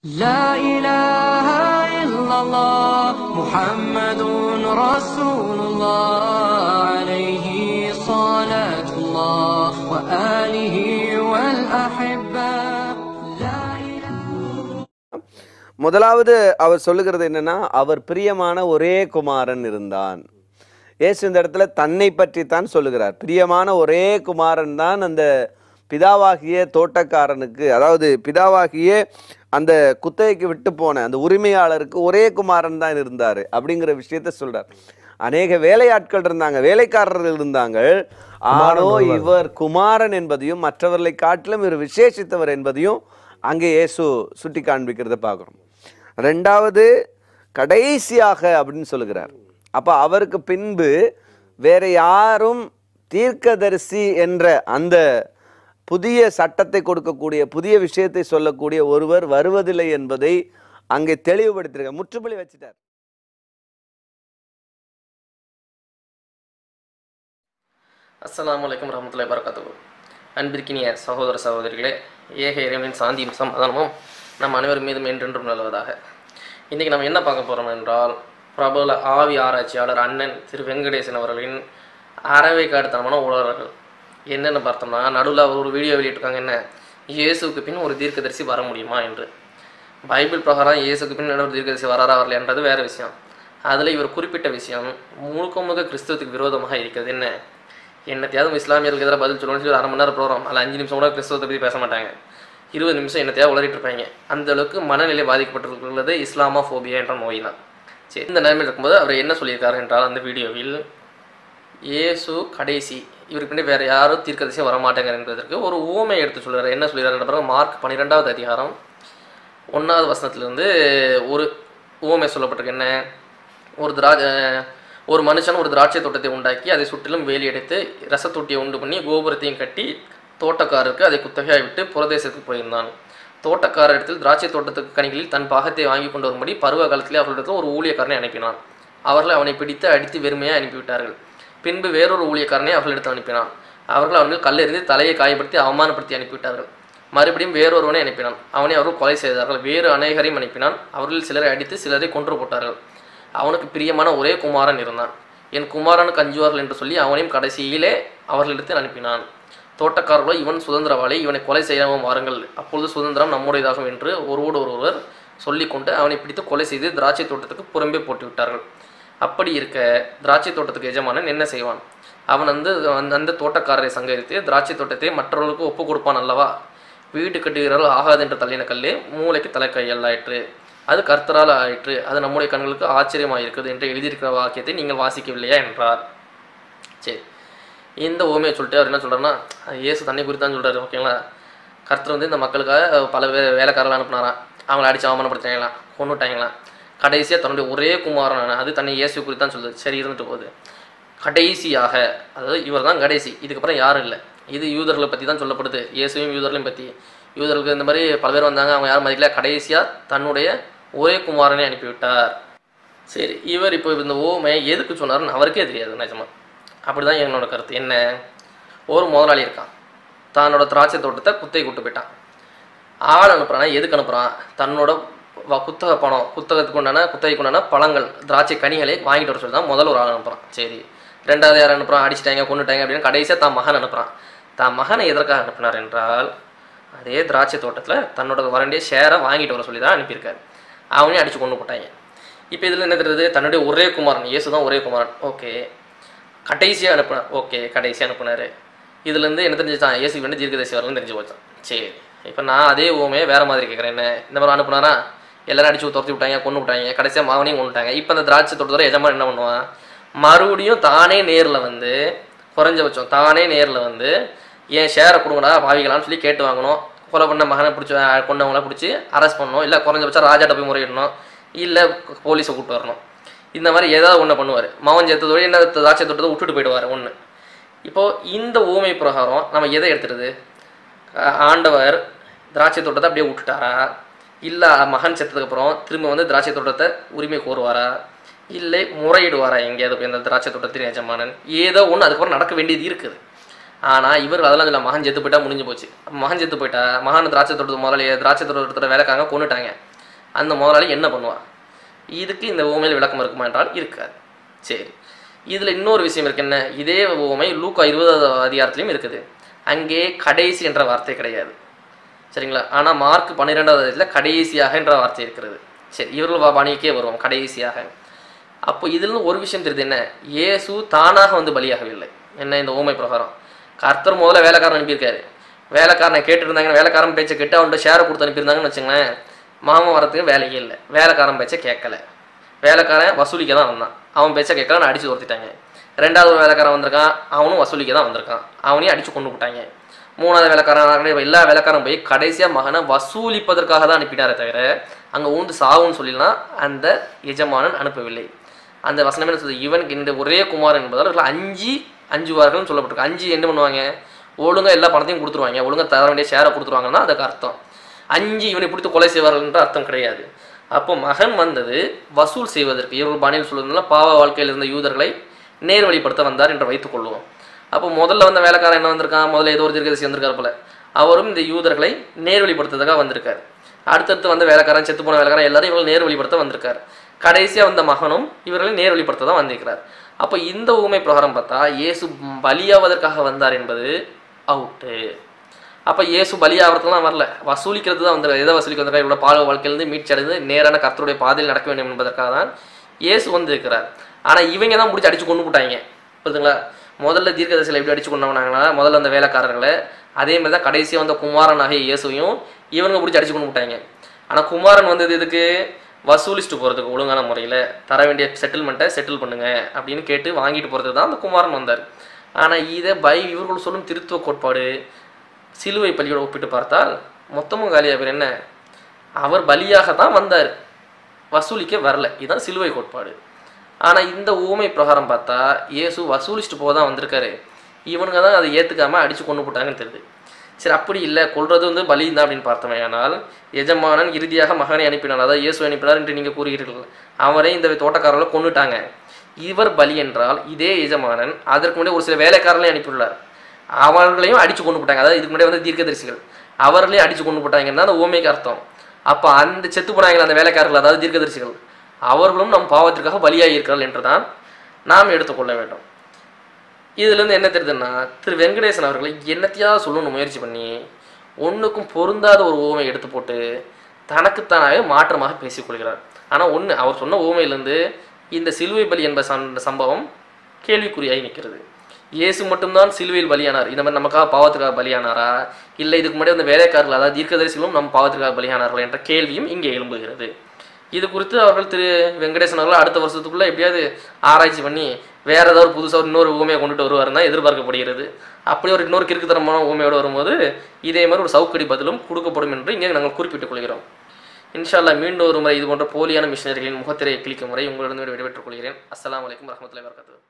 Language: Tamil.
لا إله إلا الله محمد رسول الله عليه صلاة الله وآله والأحبة لا إله. முதலாவது அவர் சொல்லுகிறது என்னன்னா, அவர் பிரியமான ஒரே குமாரன் இருந்தான். இயேசு இந்த இடத்துல தன்னை பற்றி தான் சொல்லுகிறார். பிரியமான ஒரே குமாரன் தான் அந்த பிதாவாகிய தோட்டக்காரனுக்கு, அதாவது பிதாவாகிய அந்த குத்தகைக்கு விட்டு போன அந்த உரிமையாளருக்கு ஒரே குமாரன் தான் இருந்தார் அப்படிங்கிற விஷயத்த சொல்றார். அநேக வேலையாட்கள் இருந்தாங்க, வேலைக்காரர்கள் இருந்தாங்க. ஆனோ இவர் குமாரன் என்பதையும் மற்றவர்களை காட்டிலும் இவர் விசேஷித்தவர் என்பதையும் அங்கே இயேசு சுட்டி காண்பிக்கிறத பார்க்குறோம். ரெண்டாவது கடைசியாக அப்படின்னு சொல்லுகிறார். அப்போ அவருக்கு பின்பு வேற யாரும் தீர்க்கதரிசி என்ற அந்த புதிய சட்டத்தை கொடுக்கக்கூடிய புதிய விஷயத்தை சொல்லக்கூடிய ஒருவர் வருவதில்லை என்பதை அங்கே தெளிவுபடுத்திருக்க முற்றுப்புள்ளி வச்சிட்டார். அஸ்ஸலாமு அலைக்கும் வரஹ்மத்துல்லாஹி வபரகாத்துஹு. அன்பிற்கினிய சகோதர சகோதரிகளே, ஏக இறைவனின் சாந்தியும் சமாதானமும் நம் அனைவர் மீதும் என்றென்றும் நிலவுவதாக. இன்றைக்கி நம்ம என்ன பார்க்க போகிறோம் என்றால், பிரபல ஆவி ஆராய்ச்சியாளர் அண்ணன் திரு வெங்கடேசன் அவர்களின் அறவைக்காட்டுத்தனமான உலகர்கள் என்னென்னு பார்த்தோம்னா, நடுவில் அவர் ஒரு வீடியோ வெளியிட்டிருக்காங்க. என்ன, இயேசுக்கு பின் ஒரு தீர்க்கதரிசி வர முடியுமா என்று. பைபிள் பிரகாரம் இயேசுக்கு பின் ஒரு தீர்க்கதரிசி வராரா வரலைன்றது வேறு விஷயம். அதில் இவர் குறிப்பிட்ட விஷயம் முழுக்க முழுக்க கிறிஸ்துவத்துக்கு விரோதமாக இருக்கிறது. என்னத்தையாவது இஸ்லாமியர்களுக்கு எதிராக பதில் சொல்லணும்னு சொல்லி 1/2 மணி நேரம் ப்ரோக்ராம், அதில் 5 நிமிஷம் கூட கிறிஸ்துவத்தை பற்றி பேச மாட்டாங்க. 20 நிமிஷம் என்னத்தையாவது உளறிட்டு இருப்பாங்க. அந்த அளவுக்கு மனநிலை பாதிக்கப்பட்டிருக்கிறது இஸ்லாமோஃபோபியா என்ற நோய் தான். சரி, இந்த நிலைமையில் இருக்கும்போது அவர் என்ன சொல்லியிருக்காரு என்றால், அந்த வீடியோவில் இயேசு கடைசி, இவருக்கு பின்னாடி வேறு யாரும் தீர்க்கதரிசியும் வரமாட்டாங்க என்பதற்கு ஒரு ஊமை எடுத்து சொல்கிறார். என்ன சொல்கிறார் பிறகு மார்க் 12வது அதிகாரம் 1வது வசனத்திலிருந்து ஒரு ஊமை சொல்லப்பட்டிருக்கு. என்ன, ஒரு மனுஷன் ஒரு திராட்சை தோட்டத்தை உண்டாக்கி அதை சுற்றிலும் வேலி அடைத்து ரசத்தொட்டியை உண்டு பண்ணி கோபுரத்தையும் கட்டி தோட்டக்காரருக்கு அதை குத்தகையாக விட்டு புரதேசத்துக்கு போயிருந்தான். தோட்டக்காரர் இடத்தில் திராட்சை தோட்டத்துக்கு கனிகளில் தன் பாகத்தை வாங்கி கொண்டு வரும்படி பருவ காலத்திலே அவர்களிடத்தில் ஒரு ஊழியக்காரனை அனுப்பினான். அவர்கள் அவனை பிடித்து அடித்து வெறுமையாக அனுப்பிவிட்டார்கள். பின்பு வேறொரு ஊழியக்காரனை அவர்களிடத்தில் அனுப்பினான். அவர்கள் அவர்கள் கல்லெறிந்து தலையை காயப்படுத்தி அவமானப்படுத்தி அனுப்பிவிட்டார்கள். மறுபடியும் வேறொருவனை அனுப்பினான். அவனை அவர்கள் கொலை செய்தார்கள். வேறு அநேகரையும் அனுப்பினான். அவர்களில் சிலரை அடித்து சிலரை கொன்று போட்டார்கள். அவனுக்கு பிரியமான ஒரே குமாரன் இருந்தான். என் குமாரனுக்கு அஞ்சுவார்கள் என்று சொல்லி அவனையும் கடைசியிலே அவர்களிடத்தில் அனுப்பினான். தோட்டக்காரர்களோ, இவன் சுதந்திரவாளி, இவனை கொலை செய்யாமல் வாருங்கள், அப்பொழுது சுதந்திரம் நம்முடையதாகும் என்று ஒருவர் சொல்லிக்கொண்டு அவனை பிடித்து கொலை செய்து திராட்சை தோட்டத்துக்கு புறம்பே போட்டு விட்டார்கள். அப்படி இருக்க திராட்சை தோட்டத்துக்கு எஜமானன் என்ன செய்வான்? அவன் அந்த தோட்டக்காரரை சங்கரித்து திராட்சை தோட்டத்தை மற்றவர்களுக்கு ஒப்பு கொடுப்பான் அல்லவா? வீடு கட்டுகிறார்கள் ஆகாது என்று தள்ளின கல்லே மூளைக்கு தலைக்கையல்லாயிற்று, அது கர்த்தரால் ஆயிற்று, அது நம்முடைய கண்களுக்கு ஆச்சரியமாக இருக்குது என்று எழுதியிருக்கிற வாக்கியத்தை நீங்கள் வாசிக்கவில்லையா என்றார். சரி, இந்த ஓமையை சொல்லிட்டு அவர் என்ன சொல்கிறாருன்னா, இயேசு தன்னை குறித்து தான் சொல்கிறாரு. ஓகேங்களா? கர்த்தர் இந்த மக்களுக்காக பல வேலைக்காரர்கள் அனுப்புனாராம். அவங்களை அடித்து அவமானப்படுத்தினாங்களாம், கொண்டுட்டாங்களாம். கடைசியாக தன்னுடைய ஒரே குமாரனான, அது தன்னை இயேசு குறித்து தான் சொல்லுது. சரி, இருந்துட்டு போகுது. கடைசியாக, அதாவது இவர் தான் கடைசி, இதுக்கப்புறம் யாரும் இல்லை. இது யூதர்களை பற்றி தான் சொல்லப்படுது. இயேசுவையும் யூதர்களையும் பற்றி. யூதர்களுக்கு இந்த மாதிரி பல பேர் வந்தாங்க, அவங்க யாரும் மதிக்கல. கடைசியாக தன்னுடைய ஒரே குமாரனை அனுப்பிவிட்டார். சரி, இவர் இப்போ இந்த ஓமையை எதுக்கு சொன்னார்னு அவருக்கே தெரியாது நிஜமா. அப்படி தான் என்னோட கருத்து. என்ன, ஒரு முதலாளி இருக்கான், தன்னோட திராட்சை தோட்டத்தை குத்தகை கூட்டு போயிட்டான். ஆள் அனுப்புறான்னா எதுக்கு அனுப்புகிறான்? தன்னோட குத்தகை பணம், குத்தகைக்கு உண்டான பழங்கள், திராட்சை கனிகளை வாங்கிட்டு வர சொல்லி தான் முதல்ல ஒரு ஆள் அனுப்புகிறான். சரி, ரெண்டாவது யார் அனுப்புகிறான்? அடிச்சிட்டாங்க, கொண்டுட்டாங்க அப்படின்னு கடைசியாக தான் மகன் அனுப்புகிறான். தான் மகனை எதற்காக அனுப்பினார் என்றால், அதே திராட்சை தோட்டத்தில் தன்னோட வரண்டிய ஷேரை வாங்கிட்டு வர சொல்லி தான் அனுப்பியிருக்காரு. அவனையும் அடித்து கொண்டு போட்டாங்க. இப்போ இதில் என்ன தெரியுது? தன்னுடைய ஒரே குமாரன், இயேசு தான் ஒரே குமாரன். ஓகே, கடைசியாக அனுப்புனார். ஓகே, கடைசியாக அனுப்புனார். இதுலேருந்து என்ன தெரிஞ்சுச்சான்? இயேசுக்கு வேண்டிய தீர்க்கதரிசி வரலன்னு தெரிஞ்சு போச்சான். சரி, இப்போ நான் அதே ஓமையை வேறு மாதிரி கேட்குறேன். என்ன, இந்த மாதிரி அனுப்புனாரா? எல்லாரும் அடிச்சு துரத்தி விட்டாங்க, கொண்டு விட்டாங்க, கடைசியாக மாவனையும் கொண்டுட்டாங்க. இப்போ அந்த திராட்சை தோட்டத்தோட எஜமான் என்ன பண்ணுவான்? மறுபடியும் தானே நேரில் வந்து, குறைஞ்சபட்சம் தானே நேரில் வந்து, என் ஷேரை கொடுங்கடா பாவிக்கலான்னு சொல்லி கேட்டு வாங்கணும். கொலை பண்ண மகனை பிடிச்சி கொண்டவங்கள பிடிச்சி அரெஸ்ட் பண்ணணும், இல்லை குறைஞ்சபட்சம் ராஜாட்ட போய் முறையிடணும், இல்லை போலீஸை கூப்பிட்டு வரணும். இந்த மாதிரி ஏதாவது ஒன்று பண்ணுவார். மவன் சேர்த்ததோடு என்ன திராட்சை தோட்டத்தை விட்டுட்டு போயிடுவார் ஒன்று. இப்போது இந்த ஊமை பிரகாரம் நம்ம எதை எடுத்துடுது? ஆண்டவர் திராட்சை தோட்டத்தை அப்படியே விட்டுட்டாரா? இல்லை மகன் செத்ததுக்கப்புறம் திரும்ப வந்து திராட்சை தோட்டத்தை உரிமை கோருவாரா? இல்லை முறையிடுவாரா எங்கேயாவது போய் அந்த திராட்சை தோட்டத்தின் எஜமானன்? ஏதோ ஒன்று அதுக்கப்புறம் நடக்க வேண்டியது இருக்குது. ஆனால் இவர்கள் அதெல்லாம் இல்லை, மகன் செத்து போயிட்டா முடிஞ்சு போச்சு. மகன் செத்து போயிட்டா, மகன் திராட்சை தோட்டத்து முதலாளி திராட்சை தோட்டத்தோட வேலைக்காக கொண்டுட்டாங்க. அந்த முதலாளி என்ன பண்ணுவார்? இதுக்கு இந்த உவமையில் விளக்கம் இருக்குமா என்றால் இருக்காது. சரி, இதில் இன்னொரு விஷயம் இருக்கு. என்ன? இதே உவமை லூக்கா 20வது அதிகாரத்திலையும் இருக்குது. அங்கே கடைசி என்ற வார்த்தை கிடையாது, சரிங்களா? ஆனால் மார்க் 12வது அதிகாரத்தில் கடைசியாக என்ற வார்த்தை இருக்கிறது. சரி, இவர்கள் பாணிக்கே வருவோம், கடைசியாக. அப்போ இதில் ஒரு விஷயம் தெரியுது. என்ன? இயேசு தானாக வந்து பலியாகவில்லை. என்ன? இந்த உவமை பிரகாரம் கர்த்தர் முதல்ல வேலைக்காரன் அனுப்பியிருக்காரு. வேலைக்காரனை கேட்டுருந்தாங்கன்னா, வேலைக்காரன் பேச்சை கேட்டு அவன்கிட்ட ஷேரை கொடுத்து அனுப்பியிருந்தாங்கன்னு வச்சுங்களேன், மாமன் வரத்துக்கு வேலையே இல்லை. வேலைக்காரன் பேச்சை கேட்கல, வேலைக்காரன் வசூலிக்க தான் வந்தான். அவன் பேச்சை கேட்கலாம், அடித்து துரத்திட்டாங்க. ரெண்டாவது வேலைக்காரன் வந்திருக்கான், அவனும் வசூலிக்க தான் வந்திருக்கான், அவனையும் அடித்து கொண்டு போட்டாங்க. மூணாவது வேலைக்காரன், எல்லா வேலைக்காரன் போய் கடைசியாக மகனை வசூலிப்பதற்காக தான் அனுப்பினாரே தவிர அங்கே ஊந்து சாவுன்னு சொல்லிலாம் அந்த எஜமானன் அனுப்பவில்லை. அந்த வசனமே என்ன சொல்லுது? இவனுக்கு இந்த ஒரே குமாரன் என்பதால் இவர்கள் 5 அஞ்சுவார்கள்னு சொல்லப்பட்டிருக்கு. 5 என்ன பண்ணுவாங்க? ஒழுங்காக எல்லா பணத்தையும் கொடுத்துருவாங்க, ஒழுங்காக தர வேண்டிய ஷேரை கொடுத்துருவாங்கன்னா அதுக்கு அர்த்தம். 5 இவனை பிடித்து கொலை செய்வார்கள் என்ற அர்த்தம் கிடையாது. அப்போ மகன் வந்தது வசூல் செய்வதற்கு. இவர்கள் பாணியில் சொல்லுறதுனால பாவ வாழ்க்கையில் இருந்த யூதர்களை நேர் வழிப்படுத்த வந்தார் என்று வைத்துக் கொள்வோம். அப்போ முதல்ல வந்த வேலைக்காரன் என்ன வந்திருக்கான்? முதல்ல ஏதோ ஒரு தீர்க்கதரிசி வந்திருக்கார் போல, அவரும் இந்த யூதர்களை நேர் வழிப்படுத்துறதுக்காக வந்திருக்காரு. அடுத்தடுத்து வந்த வேலைக்காரன், செத்து போன வேலைக்காரன் எல்லாரும் இவர்கள் நேர் வழிப்படுத்த வந்திருக்காரு. கடைசியாக வந்த மகனும் இவர்களை நேர் வழிப்படுத்த தான் வந்திருக்கிறார். அப்போ இந்த ஊமை பிரகாரம் பார்த்தா இயேசு பலியாவதற்காக வந்தார் என்பது அவுட்டு. அப்போ இயேசு பலியாகிறதுலாம் வரல, வசூலிக்கிறது தான் வந்திருக்காரு. எதை வசூலிக்க வந்திருக்காரு? இவரோட பாவ வாழ்க்கையிலிருந்து மீட்சி அடைந்து நேரான கர்த்தருடைய பாதையில் நடக்க வேண்டும் என்பதற்காக தான் இயேசு வந்திருக்கிறார். ஆனால் இவங்க தான் முடிச்சு அடிச்சு கொண்டு போட்டாங்க. புரியுதுங்களா? முதல்ல தீர்க்கதரிசியில் எப்படி அடிச்சு கொண்டாங்கன்னா, முதல்ல அந்த வேலைக்காரர்களை, அதே மாதிரி தான் கடைசியாக வந்த குமாரன் ஆகிய இயேசுவையும் இவங்க பிடிச்சி அடிச்சு கொண்டு போட்டாங்க. ஆனால் குமாரன் வந்தது இதுக்கு வசூலிச்சுட்டு போகிறதுக்கு, ஒழுங்கான முறையில் தர வேண்டிய செட்டில்மெண்ட்டை செட்டில் பண்ணுங்க அப்படின்னு கேட்டு வாங்கிட்டு போகிறதுக்கு தான் அந்த குமாரன் வந்தார். ஆனால் இதை இவர்கள் சொல்லும் திருத்துவ கோட்பாடு சிலுவை பலியோட ஒப்பிட்டு பார்த்தால் மொத்தமும் காலியாக பேர். என்ன? அவர் பலியாக தான் வந்தார், வசூலிக்க வரல. இதுதான் சிலுவை கோட்பாடு. ஆனால் இந்த ஊமை பிரகாரம் பார்த்தா இயேசு வசூலிச்சுட்டு போக தான் வந்திருக்காரு. இவனுங்க தான் அதை ஏற்றுக்காமல் அடித்து கொண்டு போட்டாங்கன்னு தெரியுது. சரி, அப்படி இல்லை, கொள்வது வந்து பலி தான் அப்படின்னு பார்த்தோமே. ஆனால் எஜமானன் இறுதியாக மகனை அனுப்பினார், அதாவது இயேசு அனுப்பினார் என்று நீங்கள் கூறுகிறீர்கள். அவரை இந்த தோட்டக்காரர்களை கொண்டுட்டாங்க. இவர் பலி என்றால் இதே எஜமானன் அதற்கு முன்னாடி ஒரு சில வேலைக்காரர்களையும் அனுப்பியுள்ளார், அவர்களையும் அடித்து கொண்டு போட்டாங்க. அதாவது இதுக்கு முன்னாடி வந்து தீர்க்கதரிசிகள் அவர்களையும் அடித்து கொண்டு போட்டாங்கன்னா அந்த ஊமைக்கு அர்த்தம். அப்போ அந்த செத்து போனாங்களே அந்த வேலைக்காரர்கள், அதாவது தீர்க்கதரிசிகள், அவர்களும் நம் பாவத்திற்காக பலியாக இருக்கிறார்கள் என்று தான் நாம் எடுத்துக்கொள்ள வேண்டும். இதுலேருந்து என்ன தெரியுதுன்னா, திரு வெங்கடேசன் அவர்களை என்னத்தையாவது சொல்லணும்னு முயற்சி பண்ணி ஒன்றுக்கும் பொருந்தாத ஒரு ஊமை எடுத்து போட்டு தனக்குத்தானாக மாற்றமாக பேசிக்கொள்கிறார். ஆனால் ஒன்று, அவர் சொன்ன ஊமையிலேருந்து இந்த சிலுவை பலி என்ப சம்பவம் கேள்விக்குறியாகி நிற்கிறது. இயேசு மட்டும்தான் சிலுவையில் பலியானார், இந்த மாதிரி நமக்காக பாவத்திற்காக பலியானாரா, இல்லை இதுக்கு முன்னாடி அந்த வேலைக்காரர்கள் அதாவது தீர்க்கதரிசிகளும் நம் பாவத்திற்காக பலியானார்கள் என்ற கேள்வியும் இங்கே எழும்புகிறது. இது குறித்து அவர்கள் திரு வெங்கடேசன் அவர்கள் அடுத்த வருஷத்துக்குள்ளே எப்படியாவது ஆராய்ச்சி பண்ணி வேற ஏதாவது புதுசாக இன்னொரு ஊமையை கொண்டுட்டு வருவாருன்னு தான் எதிர்பார்க்கப்படுகிறது. அப்படி ஒரு இன்னொரு கிறுக்குத்தனமான ஊமையோடு வரும்போது இதே மாதிரி ஒரு சவுக்கடி பதிலும் கொடுக்கப்படும் என்று இங்கே நாங்கள் குறிப்பிட்டுக் கொள்கிறோம். இன்ஷா அல்லாஹ் மீண்டும் ஒரு முறை இது போன்ற போலியான மிஷினரிகளின் முகத்திரையை கிழிக்கும் முறை உங்களிடம் விடைபெற்றுக் கொள்கிறேன். அஸ்ஸலாமு அலைக்கும் வரஹ்மத்துல்லாஹி வபரகாத்துஹு.